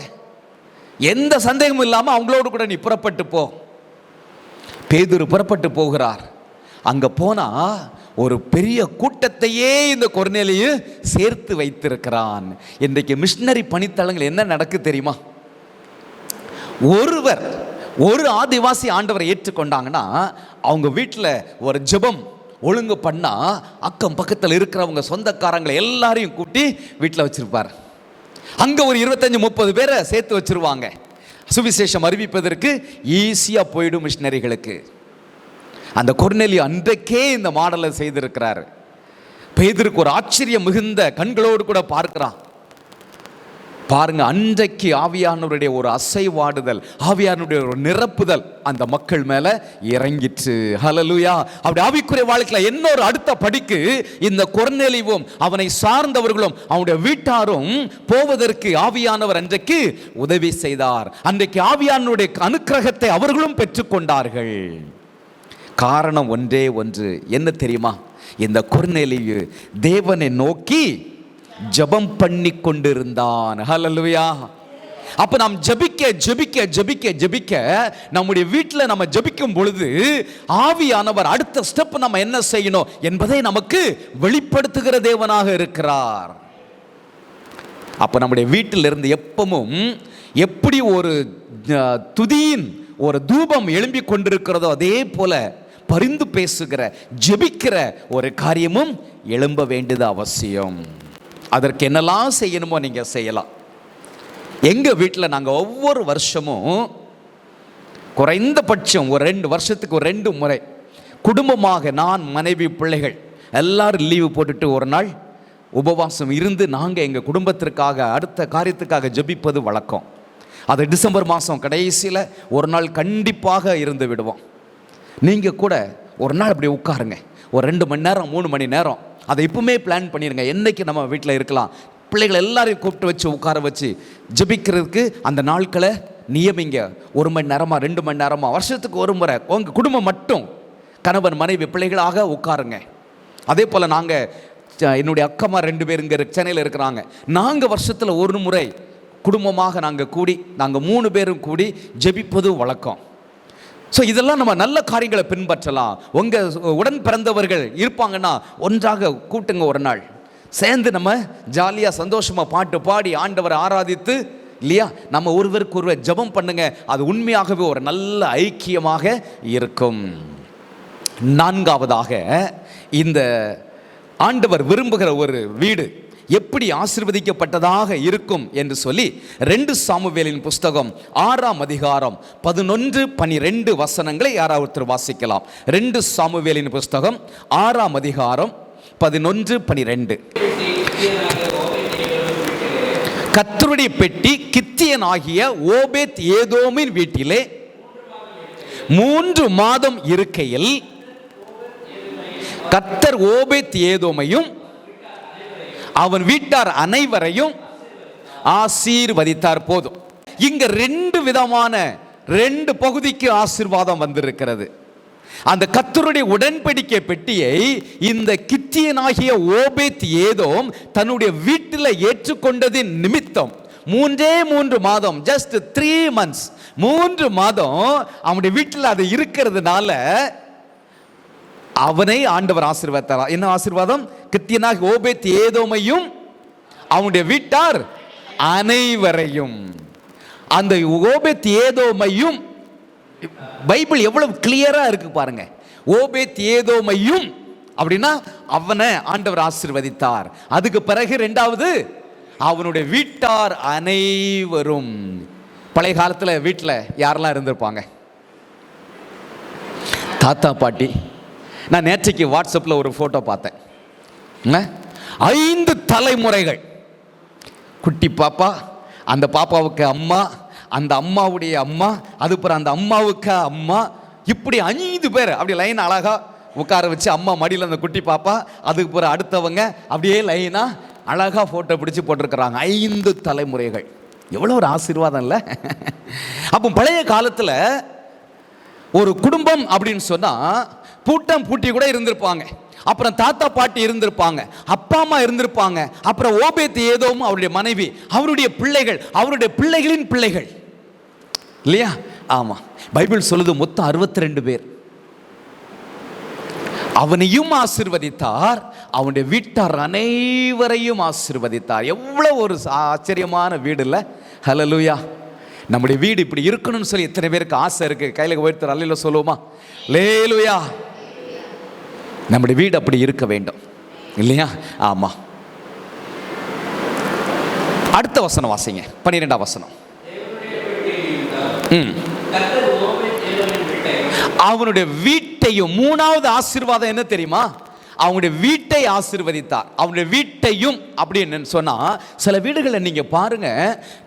எந்த சந்தேகமும் இல்லாமல் அவங்களோடு கூட நீ புறப்பட்டு போ. பேதுரு புறப்பட்டு போகிறார். அங்க போனா ஒரு பெரிய கூட்டத்தையே இந்த கொர்நேலியு சேர்த்து வைத்திருக்கிறான். இன்றைக்கு மிஷனரி பணித்தளங்கள் என்ன நடக்கு தெரியுமா? ஒரு ஆதிவாசி ஆண்டவரை ஏற்றுக்கொண்டாங்கன்னா அவங்க வீட்டில் ஒரு ஜெபம் ஒழுங்கு பண்ணா அக்கம் பக்கத்தில் இருக்கிறவங்க சொந்தக்காரங்களை எல்லாரையும் கூட்டி வீட்டில் வச்சிருப்பார். அங்க ஒரு 25-30 பேரை சேர்த்து வச்சிருவாங்க. சுவிசேஷம் அறிவிப்பதற்கு ஈஸியா போயிடும் மிஷனரிகளுக்கு. அந்த கொர்நேலியு அன்றைக்கே இந்த மாடலை செய்திருக்கிறார். பேதுருக்கு ஒரு ஆச்சரியம் மிகுந்த கண்களோடு கூட பார்க்கிறான். பாருங்க, அன்றைக்கு ஆவியானவருடைய ஒரு அசைவாடுதல், ஆவியானவருடைய ஒரு நிரப்புதல் அந்த மக்கள் மேல இறங்கிற்று. ஹல்லேலூயா. அப்படி ஆவிக்குரிய வாழ்க்கையில இன்னொரு அடுத்த படிக்கு இந்த கொர்நேலியுவும் அவனை சார்ந்தவர்களும் அவனுடைய வீட்டாரும் போவதற்கு ஆவியானவர் அன்றைக்கு உதவி செய்தார். அன்றைக்கு ஆவியானவருடைய அனுக்கிரகத்தை அவர்களும் பெற்றுக்கொண்டார்கள். காரணம் ஒன்றே ஒன்று, என்ன தெரியுமா? இந்த கொர்நேலியு தேவனை நோக்கி ஜெபம் பண்ணி கொண்டிருந்தான். ஹல்லேலூயா. அப்ப நாம் ஜெபிக்க ஜெபிக்க ஜெபிக்க ஜெபிக்க நம்முடைய வீட்டில் நம்ம ஜெபிக்கும் பொழுது ஆவியானவர் அடுத்த ஸ்டெப் நம்ம என்ன செய்யணும் என்பதை நமக்கு வெளிப்படுத்துகிற தேவனாக இருக்கிறார். அப்ப நம்முடைய வீட்டிலிருந்து எப்பவும் எப்படி ஒரு துதியின் ஒரு தூபம் எழும்பி கொண்டிருக்கிறதோ அதே போல பரிந்து பேசுகிற ஜெபிக்கிற ஒரு காரியமும் எழும்ப வேண்டியது அவசியம். அதற்கு என்னெல்லாம் செய்யணுமோ நீங்க செய்யலாம். எங்க வீட்டில் நாங்கள் ஒவ்வொரு வருஷமும் குறைந்தபட்சம் ஒரு 2 வருஷத்துக்கு ஒரு 2 முறை குடும்பமாக நான், மனைவி, பிள்ளைகள் எல்லாரும் லீவு போட்டுட்டு ஒரு நாள் உபவாசம் இருந்து நாங்கள் எங்கள் குடும்பத்திற்காக அடுத்த காரியத்துக்காக ஜெபிப்பது வழக்கம். அது டிசம்பர் மாதம் கடைசியில் ஒரு நாள் கண்டிப்பாக இருந்து விடுவோம். நீங்கள் கூட ஒரு நாள் அப்படி உட்காருங்க, ஒரு 2 மணி நேரம் 3 மணி நேரம். அதை இப்பவுமே பிளான் பண்ணிடுங்க, என்னைக்கு நம்ம வீட்டில் இருக்கலாம். பிள்ளைகளை எல்லாரையும் கூப்பிட்டு வச்சு உட்கார வச்சு ஜெபிக்கிறதுக்கு அந்த நாட்களை நியமிங்க. 1 மணி நேரமா 2 மணி நேரமா வருஷத்துக்கு ஒரு முறை உங்கள் குடும்பம் மட்டும் கணவன் மனைவி பிள்ளைகளாக உட்காருங்க. அதே போல் நாங்கள் என்னுடைய அக்கம்மா 2 பேர் இங்கே சென்னையில் இருக்கிறாங்க. நாங்கள் வருஷத்தில் ஒரு முறை குடும்பமாக நாங்கள் கூடி நாங்கள் 3 பேரும் கூடி ஜெபிப்பது வழக்கம். ஸோ இதெல்லாம் நம்ம நல்ல காரியங்களை பின்பற்றலாம். உங்கள் உடன் பிறந்தவர்கள் இருப்பாங்கன்னா ஒன்றாக கூட்டுங்க, ஒரு நாள் சேர்ந்து நம்ம ஜாலியாக சந்தோஷமாக பாட்டு பாடி ஆண்டவரை ஆராதித்து இல்லையா நம்ம ஒருவருக்கு ஒருவர் ஜெபம் பண்ணுங்க. அது உண்மையாகவே ஒரு நல்ல ஐக்கியமாக இருக்கும். 4வதாக இந்த ஆண்டவர் விரும்புகிற ஒரு வீடு எப்படி ஆசீர்வதிக்கப்பட்டதாக இருக்கும் என்று சொல்லி 2 சாமுவேலின் புஸ்தகம் 6ஆம் அதிகாரம் 11-12 வசனங்களை யாராவது வாசிக்கலாம். 2 சாமுவேலின் புஸ்தகம் 6ஆம் அதிகாரம் 11-12. கர்த்தருடைய பெட்டி கித்தியனாகிய ஓபேத் ஏதோமின் வீட்டிலே 3 மாதம் இருக்கையில் கர்த்தர் ஓபேத் ஏதோமையும் அவன் வீட்டார் அனைவரையும் ஆசீர்வதித்தார். போதும். இங்க 2 விதமான 2 பகுதிக்கு ஆசீர்வாதம் வந்திருக்கிறது. அந்த கர்த்தருடைய உடன்படிக்கை பெட்டியை இந்த கித்தியனாகிய ஓபேத் ஏதோம் தன்னுடைய வீட்டில் ஏற்றுக்கொண்டதின் நிமித்தம் 3 மாதம், ஜஸ்ட் 3 months, 3 மாதம் அவனுடைய வீட்டில் அது இருக்கிறதுனால அவனை ஆண்டவர் ஆசீர்வதித்தார். என்ன ஆசீர்வாதம்? கித்தியனாகிய ஓபேத் ஏதோமையும் அவனுடைய வீட்டார் அனைவரையும். அந்த ஓபேத் ஏதோமையும் பைபிள் எவ்வளவு கிளியரா இருக்கு பாருங்க. ஓபேத் ஏதோமையும் அப்படின்னா அவனை ஆண்டவர் ஆசீர்வதித்தார். அதுக்கு பிறகு 2வது அவனுடைய வீட்டார் அனைவரும். பழைய காலத்தில் வீட்டில் யாரெல்லாம் இருந்திருப்பாங்க? தாத்தா பாட்டி. நான் நேற்றைக்கு வாட்ஸ்அப்பில் ஒரு ஃபோட்டோ பார்த்தேன். 5 தலைமுறைகள். குட்டி பாப்பா, அந்த பாப்பாவுக்கு அம்மா, அந்த அம்மாவுடைய அம்மா, அதுக்கப்புறம் அந்த அம்மாவுக்கு அம்மா, இப்படி 5 பேர் அப்படி லைன் அழகா உட்கார வச்சு, அம்மா மடியில் அந்த குட்டி பாப்பா, அதுக்கு பிறகு அடுத்தவங்க, அப்படியே லைனா அழகா போட்டோ பிடிச்சி போட்டிருக்கிறாங்க. 5 தலைமுறைகள். எவ்வளோ ஒரு ஆசீர்வாதம் இல்லை? அப்போ பழைய காலத்தில் ஒரு குடும்பம் அப்படின்னு சொன்னா பூட்டம் பூட்டி கூட இருந்திருப்பாங்க. அப்புறம் தாத்தா பாட்டி இருந்திருப்பாங்க, அப்பா அம்மா இருந்திருப்பாங்க, அப்புறம் ஓபேத் ஏதோம் அவருடைய மனைவி, அவருடைய பிள்ளைகள், அவருடைய பிள்ளைகளின் பிள்ளைகள், இல்லையா? ஆமா, பைபிள் சொல்லுது மொத்தம் 62 பேர். அவனையும் ஆசீர்வதித்தார், அவனுடைய வீட்டார் அனைவரையும் ஆசீர்வதித்தார். எவ்வளவு ஒரு ஆச்சரியமான வீடு இல்லை? ஹல்லேலூயா. நம்முடைய வீடு இப்படி இருக்கணும்னு சொல்லி எத்தனை பேருக்கு ஆசை இருக்கு? கையில உயர்த்துற அல்லேலூயா சொல்லுவோமா? அல்லேலூயா. நம்முடைய வீடு அப்படி இருக்க வேண்டும், இல்லையா? ஆமா. அடுத்த வசனம் வாசிங்க, 12ஆம் வசனம். அவனுடைய வீட்டையும், 3வது ஆசீர்வாதம் என்ன தெரியுமா? அவனுடைய வீட்டை ஆசீர்வதித்தார். அவனுடைய வீட்டையும் அப்படின்னு சொன்னா, சில வீடுகளை நீங்க பாருங்க,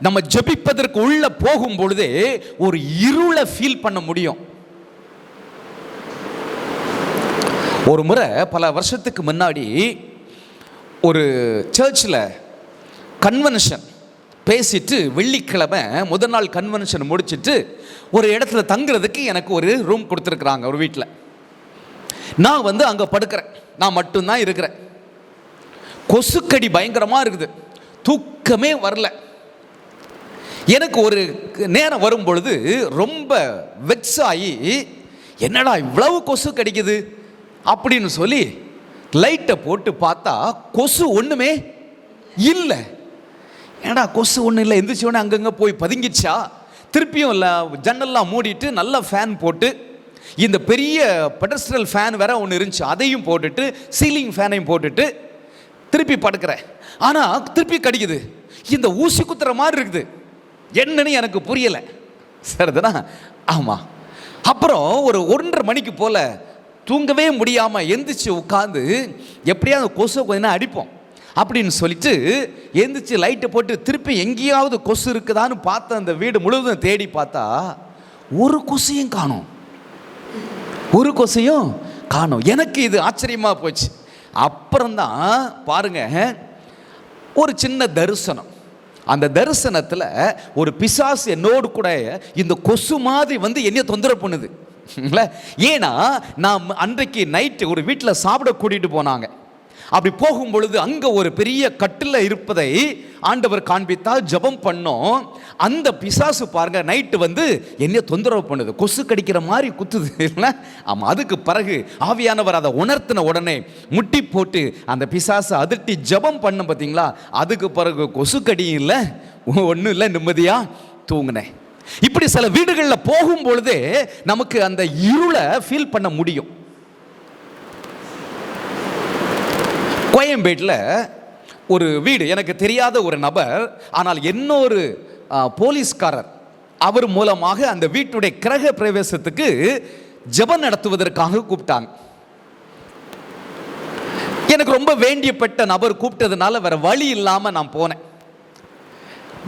நம்ம ஜெபிப்பதற்கு உள்ள போகும் பொழுதே ஒரு இருளை ஃபீல் பண்ண முடியும். ஒரு முறை பல வருஷத்துக்கு முன்னாடி ஒரு சர்ச்சில் கன்வென்ஷன் பேசிட்டு, வெள்ளிக்கிழமை முதல் நாள் கன்வென்ஷன் முடிச்சுட்டு ஒரு இடத்துல தங்குறதுக்கு எனக்கு ஒரு ரூம் கொடுத்துருக்குறாங்க ஒரு வீட்டில். நான் வந்து அங்கே படுக்கிறேன், நான் மட்டும்தான் இருக்கிறேன். கொசுக்கடி பயங்கரமாக இருக்குது, தூக்கமே வரல. எனக்கு ஒரு நேரம் வரும் பொழுது ரொம்ப வெக்ஸ் ஆகி, என்னடா இவ்வளவு கொசு கடிக்குது அப்படின்னு சொல்லி லைட்டை போட்டு பார்த்தா கொசு ஒன்றுமே இல்லை. ஏடா கொசு ஒன்றும் இல்லை, எந்திரிச்ச உடனே அங்கங்கே போய் பதுங்கிச்சா? திருப்பியும் இல்லை, ஜன்னல்லாம் மூடிட்டு நல்லா ஃபேன் போட்டு, இந்த பெரிய பெடஸ்ட்ரல் ஃபேன் வேற ஒன்று இருந்துச்சு, அதையும் போட்டுட்டு சீலிங் ஃபேனையும் போட்டுட்டு திருப்பி படுக்கிறேன். ஆனால் திருப்பி கடிக்குது, இந்த ஊசி குத்துற மாதிரி இருக்குது. என்னன்னு எனக்கு புரியலை. சரிதானா? ஆமாம். அப்புறம் ஒரு 1:30 மணிக்கு போல் தூங்கவே முடியாமல் எந்திரிச்சு உட்காந்து எப்படியாவது கொசு கொஞ்ச நேரம் அடிப்போம் அப்படின்னு சொல்லிட்டு எந்திரிச்சு லைட்டை போட்டு திருப்பி எங்கேயாவது கொசு இருக்குதான்னு பார்த்து அந்த வீடு முழுவதும் தேடி பார்த்தா ஒரு கொசையும் காணோம், ஒரு கொசையும் காணோம். எனக்கு இது ஆச்சரியமாக போச்சு. அப்புறம்தான் பாருங்க, ஒரு சின்ன தரிசனம். அந்த தரிசனத்தில் ஒரு பிசாசு என்னோடு கூட இந்த கொசு மாதிரி வந்து என்னைய தொந்தரவு பண்ணுது. ஏன்னா நான் அன்றைக்கு நைட்டு ஒரு வீட்டில் சாப்பிட கூட்டிட்டு போனாங்க. அப்படி போகும் பொழுது அங்கே ஒரு பெரிய கட்டில் இருப்பதை ஆண்டவர் காண்பித்தால் ஜெபம் பண்ணோம். அந்த பிசாசு பாருங்க நைட்டு வந்து என்ன தொந்தரவு பண்ணுது, கொசு கடிக்கிற மாதிரி குத்துது இல்லை? ஆமாம். அதுக்கு பிறகு ஆவியானவர் அதை உணர்த்தின உடனே முட்டி போட்டு அந்த பிசாசை அதிர்ட்டி ஜெபம் பண்ண பார்த்தீங்களா? அதுக்கு பிறகு கொசு கடியும் இல்லை, ஒன்றும் இல்லை, நிம்மதியாக தூங்கினேன். இப்படி சில வீடுகளில் போகும் பொழுதே நமக்கு அந்த இருளை ஃபீல் பண்ண முடியும். கோயம்பேட்டில் ஒரு வீடு, எனக்கு தெரியாத ஒரு நபர், ஆனால் இன்னொரு போலீஸ்காரர், அவர் மூலமாக அந்த வீட்டுடைய கிரக பிரவேசத்துக்கு ஜெபம் நடத்துவதற்காக கூப்பிட்டாங்க. எனக்கு ரொம்ப வேண்டியப்பட்ட நபர் கூப்பிட்டதுனால வேற வழி இல்லாமல் நான் போனேன்.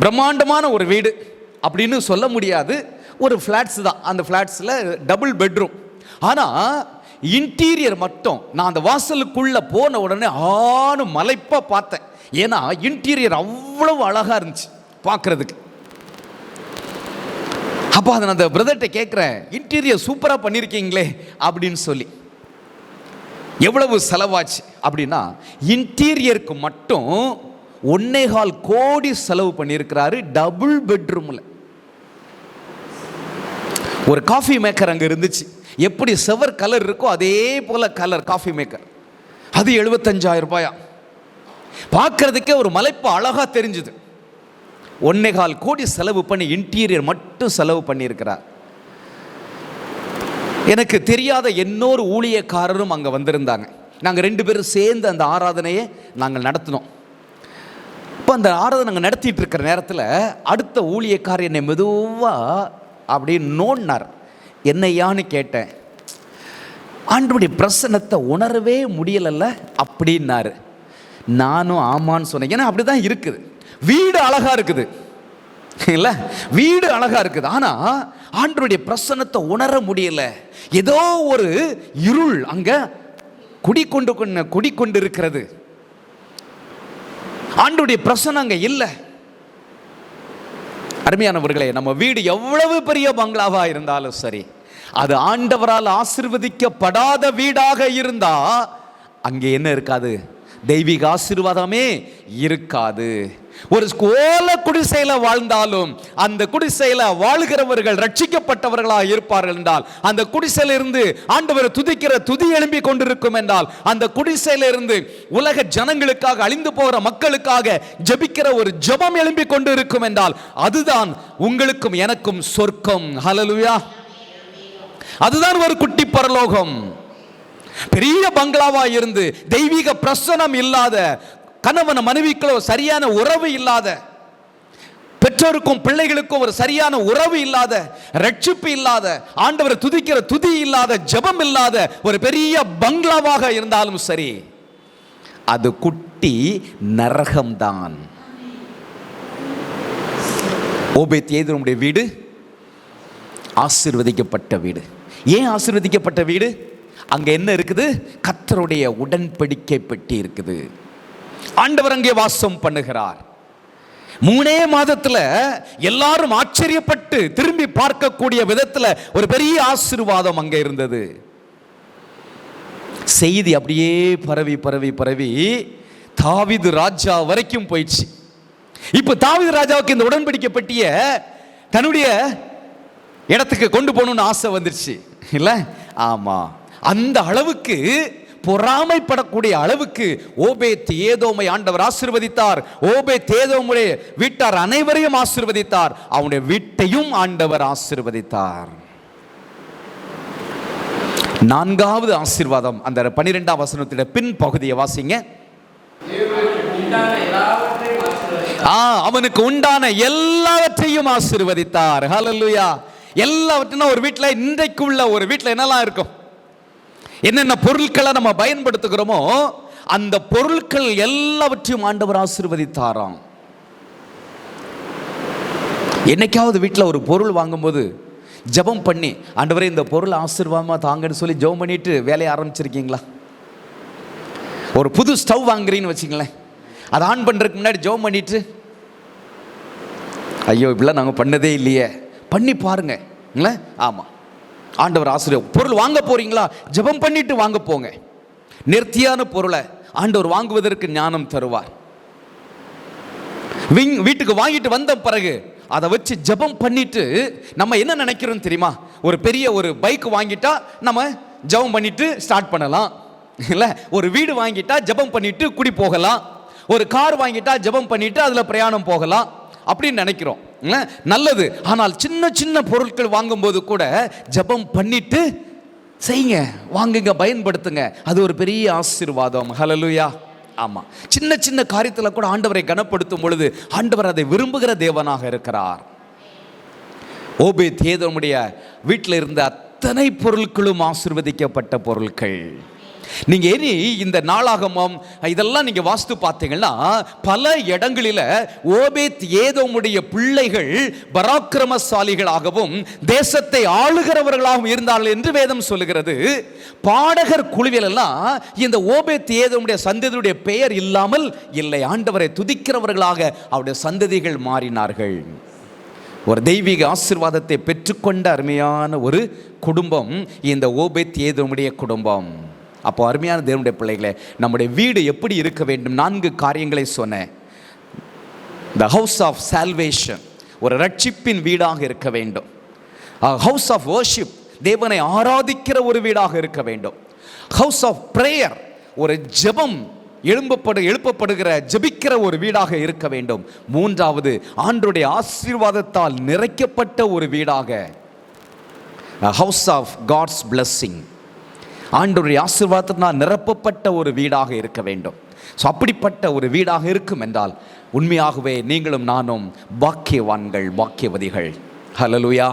பிரம்மாண்டமான ஒரு வீடு அப்படின்னு சொல்ல முடியாது, ஒரு ஃப்ளாட்ஸ் தான். அந்த ஃப்ளாட்ஸில் டபுள் பெட்ரூம். ஆனால் இன்டீரியர் மட்டும் நான் அந்த வாசலுக்குள்ளே போன உடனே ஆணு மலைப்பாக பார்த்தேன். ஏன்னா இன்டீரியர் அவ்வளவு அழகாக இருந்துச்சு பார்க்குறதுக்கு. அப்போ அதை நான் அந்த பிரதர்கிட்ட கேட்குறேன், இன்டீரியர் சூப்பராக பண்ணியிருக்கீங்களே அப்படின்னு சொல்லி. எவ்வளவு செலவாச்சு அப்படின்னா, இன்டீரியருக்கு மட்டும் 1.25 கோடி செலவு பண்ணியிருக்கிறாரு டபுள் பெட்ரூமில். ஒரு காஃபி மேக்கர் அங்கே இருந்துச்சு, எப்படி செவர் கலர் இருக்கோ அதே போல கலர் காஃபி மேக்கர். அது 75,000 ரூபாயா. பார்க்கறதுக்கே ஒரு மலைப்பு அழகா தெரிஞ்சுது. 1.25 கோடி செலவு பண்ணி இன்டீரியர் மட்டும் செலவு பண்ணியிருக்கிறார். எனக்கு தெரியாத இன்னொரு ஊழியக்காரரும் அங்கே வந்திருந்தாங்க. நாங்கள் 2 பேரும் சேர்ந்து அந்த ஆராதனையை நாங்கள் நடத்தினோம். இப்போ அந்த ஆராதனை நாங்கள் நடத்திட்டு இருக்கிற நேரத்தில் அடுத்த ஊழியக்காரர் என்னை மெதுவாக அப்படின்னு நோண்டினார். என்னையான்னு கேட்டேன். ஆண்டவருடைய பிரசன்னத்தை உணரவே முடியலல்ல அப்படின்னாரு. நானும் ஆமான்னு சொன்னேன். ஏன்னா அப்படிதான் இருக்குது. வீடு அழகா இருக்குது இல்லை, வீடு அழகா இருக்குது. ஆனால் ஆண்டவருடைய பிரசன்னத்தை உணர முடியல. ஏதோ ஒரு இருள் அங்க குடிக்கொண்டு இருக்கிறது. ஆண்டவருடைய பிரசன்னம் அங்க இல்லை. அருமையானவர்களே, நம்ம வீடு எவ்வளவு பெரிய பங்களாவா இருந்தாலும் சரி, அது ஆண்டவரால் ஆசீர்வதிக்கப்படாத வீடாக இருந்தா அங்கே என்ன இருக்காது? தெய்வீக ஆசீர்வாதமே இருக்காது. ஒரு கோல குடிசையில வாழ்ந்தாலும் அந்த குடிசையில வாழ்கிறவர்கள் ரட்சிக்கப்பட்டவர்களாக இருப்பார்கள் என்றால், அந்த குடிசையில இருந்து ஆண்டவரை துதிக்கிற துதி எழும்பி கொண்டிருக்கும் என்றால், அந்த குடிசையில இருந்து உலக ஜனங்களுக்காக, அழிந்து போகிற மக்களுக்காக ஜெபிக்கிற ஒரு ஜெபம் எழும்பி கொண்டு இருக்கும் என்றால், அதுதான் உங்களுக்கும் எனக்கும் சொர்க்கம். ஹல்லேலூயா! அதுதான் ஒரு குட்டி பரலோகம். பெரிய பங்களாவா இருந்து தெய்வீக பிரசன்னம் இல்லாத, கணவன் மனைவிக்குள்ள சரியான உறவு இல்லாத, பெற்றோருக்கும் பிள்ளைகளுக்கும் ஒரு சரியான உறவு இல்லாத, ரட்சிப்பு இல்லாத, ஆண்டவரை துதிக்கிற துதி இல்லாத, ஜெபம் இல்லாத ஒரு பெரிய பங்களாவாக இருந்தாலும் சரி, அது குட்டி நரகம்தான். ஓபேத்-ஏதோமுடைய வீடு ஆசீர்வதிக்கப்பட்ட வீடு. ஏன் ஆசீர்வதிக்கப்பட்ட வீடு? அங்க என்ன இருக்குது? கர்த்தருடைய உடன்படிக்கை பெட்டி இருக்குது. ஆண்டவர் அங்கே வாசம் பண்ணுகிறார். 3 மாதத்துல எல்லாரும் ஆச்சரியப்பட்டு திரும்பி பார்க்கக்கூடிய விதத்துல ஒரு பெரிய ஆசீர்வாதம் அங்க இருந்தது. செய்தி அப்படியே பரவி பரவி பரவி தாவீது ராஜா வரைக்கும் போயிடுச்சு. இப்ப தாவீது ராஜாவுக்கு இந்த உடன்படிக்கை பெட்டிய தன்னுடைய இடத்துக்கு கொண்டு போகணும்னு ஆசை வந்துருச்சு இல்ல? ஆமா, அந்த அளவுக்கு, பொறாமைப்படக்கூடிய அளவுக்கு ஓபேத்-ஏதோமை ஆண்டவர் ஆசீர்வதித்தார். ஓபேத்-ஏதோமுடைய வீட்டார் அனைவரையும் ஆசீர்வதித்தார். அவனுடைய வீட்டையும் ஆண்டவர் ஆசீர்வதித்தார். 4வது ஆசீர்வாதம், அந்த 12ஆம் வசனத்தின் பின் பகுதியை வாசிங்க. அவனுக்கு உண்டான எல்லாவற்றையும் ஆசீர்வதித்தார். ஹல்லேலூயா! எல்லாவற்றையும் ஒரு வீட்டில், இன்றைக்கு உள்ள ஒரு வீட்டில் என்னெல்லாம் இருக்கும், என்னென்ன பொருட்களை நம்ம பயன்படுத்துகிறோமோ அந்த பொருட்கள் எல்லாவற்றையும் ஆண்டவர் ஆசீர்வதித்தாராம். என்னைக்காவது வீட்டில் ஒரு பொருள் வாங்கும்போது ஜெபம் பண்ணி, ஆண்டவரே இந்த பொருள் ஆசீர்வாதமா தாங்கன்னு சொல்லி ஜெபம் பண்ணிட்டு வேலையை ஆரம்பிச்சிருக்கீங்களா? ஒரு புது ஸ்டவ் வாங்குறீன்னு வச்சுங்களேன், அதை ஆன் பண்ணுறதுக்கு முன்னாடி ஜெபம் பண்ணிட்டு, ஐயோ இப்படிலாம் நாங்கள் பண்ணதே இல்லையே, பண்ணி பாருங்க. ஆமாம், ஆண்டவர் ஆசீர்வாதம். பொருள் வாங்க போறீங்களா, ஜெபம் பண்ணிட்டு வாங்க போங்க. நேர்த்தியான பொருளை ஆண்டவர் வாங்குவதற்கு ஞானம் தருவார். வீட்டுக்கு வாங்கிட்டு வந்த பிறகு அதை வச்சு ஜெபம் பண்ணிட்டு, நம்ம என்ன நினைக்கிறோம் தெரியுமா? ஒரு பெரிய ஒரு பைக் வாங்கிட்டா நம்ம ஜெபம் பண்ணிட்டு ஸ்டார்ட் பண்ணலாம் இல்ல? ஒரு வீடு வாங்கிட்டா ஜெபம் பண்ணிட்டு குடி போகலாம். ஒரு கார் வாங்கிட்டா ஜெபம் பண்ணிட்டு அதுல பிரயாணம் போகலாம் அப்படின்னு நினைக்கிறோம். நல்லது. ஆனால் சின்ன சின்ன பொருட்கள் வாங்கும்போது கூட ஜெபம் பண்ணிட்டு செய்யுங்க, வாங்குங்க, பயன்படுத்துங்க. அது ஒரு பெரிய ஆசீர்வாதம். ஹல்லேலூயா! ஆமா, சின்ன சின்ன காரியத்தில் கூட ஆண்டவரை கனப்படுத்தும் பொழுது ஆண்டவர் அதை விரும்புகிற தேவனாக இருக்கிறார். ஓபேத்-ஏதோமுடைய வீட்டில் இருந்த அத்தனை பொருட்களும் ஆசீர்வதிக்கப்பட்ட பொருட்கள். நீங்க இனி இந்த நாளாகமம் இதெல்லாம் நீங்க வாஸ்து பார்த்தீங்கன்னா பல இடங்களில ஓபேத்-ஏதோமுடைய பிள்ளைகள் பராக்கிரமசாலிகளாகவும் தேசத்தை ஆளுகிறவர்களாகவும் இருந்தார்கள் என்று வேதம் சொல்லுகிறது. பாடகர் குழுவில் எல்லாம் இந்த ஓபேத்-ஏதோமுடைய சந்ததியுடைய பெயர் இல்லாமல் இல்லை. ஆண்டவரை துதிக்கிறவர்களாக அவருடைய சந்ததிகள் மாறினார்கள். ஒரு தெய்வீக ஆசீர்வாதத்தை பெற்றுக்கொண்ட அருமையான ஒரு குடும்பம் இந்த ஓபேத்-ஏதோமுடைய குடும்பம். அப்போ அருமையான தேவனுடைய பிள்ளைகளே, நம்முடைய வீடு எப்படி இருக்க வேண்டும்? 4 காரியங்களை சொன்னேன். த ஹவுஸ் ஆஃப் சால்வேஷன், ஒரு ரட்சிப்பின் வீடாக இருக்க வேண்டும். ஹவுஸ் ஆஃப் வர்ஷிப், தேவனை ஆராதிக்கிற ஒரு வீடாக இருக்க வேண்டும். ஹவுஸ் ஆஃப் பிரேயர், ஒரு ஜெபம் எழுப்பப்படுகிற ஜெபிக்கிற ஒரு வீடாக இருக்க வேண்டும். 3வது, ஆண்டவருடைய ஆசீர்வாதத்தால் நிறைக்கப்பட்ட ஒரு வீடாக, ஹவுஸ் ஆஃப் காட்ஸ் பிளெஸிங், ஆண்டவருடைய ஆசீர்வாதத்தினால் நிரப்பப்பட்ட ஒரு வீடாக இருக்க வேண்டும். ஸோ அப்படிப்பட்ட ஒரு வீடாக இருக்கும் என்றால் உண்மையாகவே நீங்களும் நானும் பாக்கியவான்கள், பாக்கியவதிகள். ஹல்லேலூயா!